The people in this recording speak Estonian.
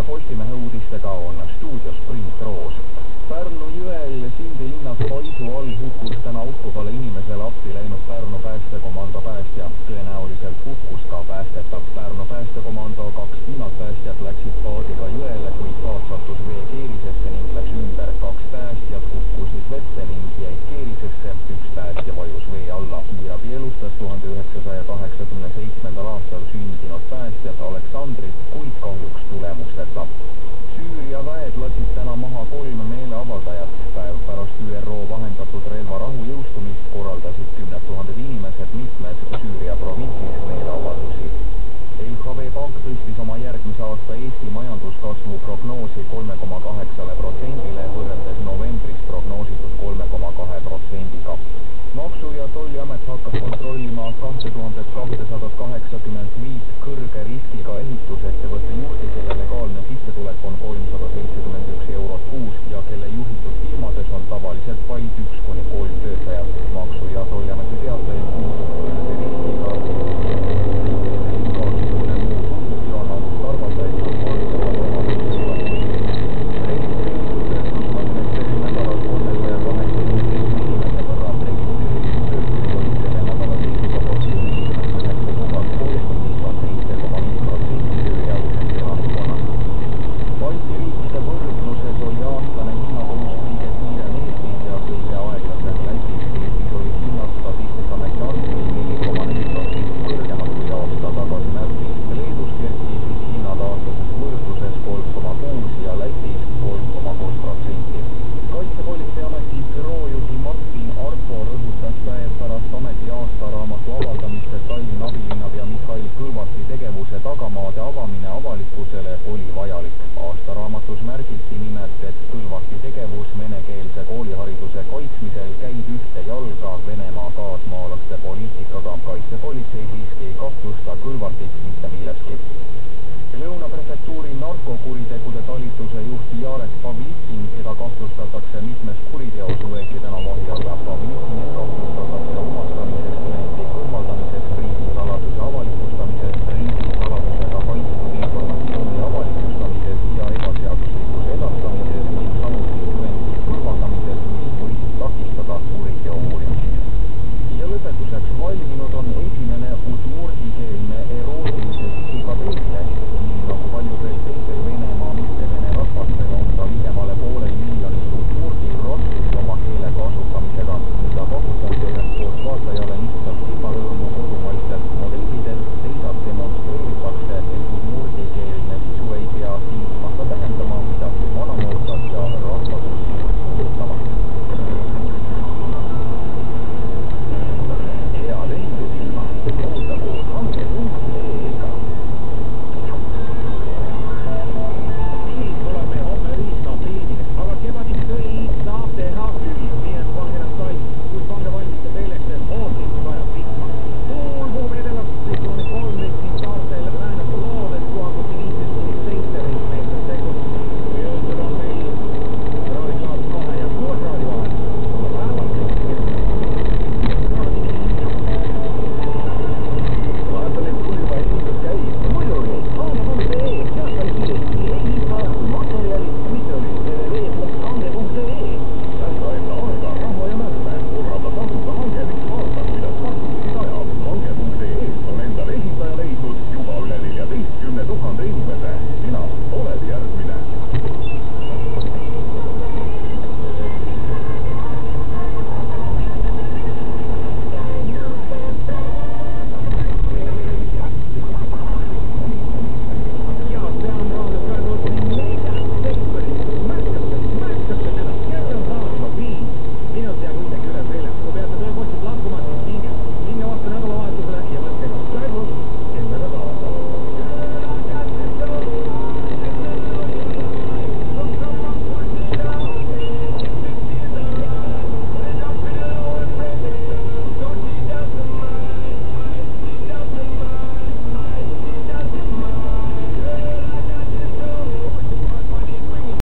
Postimehe uudistega on stuudios Priit Roos. Pärnu jõel Sindi linnas Paisu all hukkus täna uppuvale inimesele appi läinud Pärnu päästekomando päästja. Tõenäoliselt hukkus ka päästetav. Pärnu päästekomando 2 hinnapäästjat läksid paadiga jõele, kuid paat sattus vee keerisesse ning läks ümber. 2 päästjat hukkusid vette ning jäid keerisesse. 1 päästja vajus vee alla. Kiirabi elustas 1987. aastal sündinud päästjat Aleksandrit, kuid kahjuks tulemusteta. Süüria väed lasid täna maha 3 meeleavaldajat. Päev pärast ÜRO vahendatud relvarahu jõustumist korraldasid 10 000 inimesed mitmes Süüria provintsis meeleavaldusi. LHV Pank tõstis oma järgmise aasta Eesti majanduskasvu prognoosi 3,8%-le võrreldes novembris prognoositud 3,2%-ga. Maksu- ja Tolliamet hakkas kontrollima 2285 kõrge riskiga ehitusettevõtte juhti, kelle legaalne sissetulek on 371 eurot kuus ja kelle juhitud firmades on tavaliselt vaid 1-3 töötajat. Maksu- ja Tolliameti teatel puudub kõrge riskiga igasugune muu tulu ja nad arvata, et nad valdavad oma mõttevad. Registreeritud töötusmõtted sel nädalal 387 inimese võrra registreeritud töötuid oli selle nädala seisuga 31 mõned koguga 37,5% tööealisest elanikkonnast. Balti riikide võrdluses oli aastane hinnatõus kõige kiirem Eestis ja kõige aeglasem Lätis. Eestis oli hinnad Statistikaameti andmeil 4,4% kõrgemad kui aasta tagasi märtsis. Leedus kerkisid hinnad aastases võrdluses 3,6% ja Lätis 3,3%. Kaitsepolitseiameti büroojuhi Martin Arpo rõhutas päev pärast ameti aastaraamatu avaldamist, et Tallinna abilinnapea Mihhail Kõlvarti tegevuse tagamaade avamine avalikkusele oli vajalik. Aastaraamatus märgiti nimelt, et Kõlvarti tegevus venekeelse koolihariduse kaitsmisel käib ühte jalga Venemaa kaasmaalaste poliitikaga. Kaitsepolitsei siiski ei kahtlusta Kõlvartit mitte milleski. Lõuna prefektuuri narkokuritegude talituse juht Jarek Pavlikin, keda kahtlustatakse mitmes kuriteos, võeti täna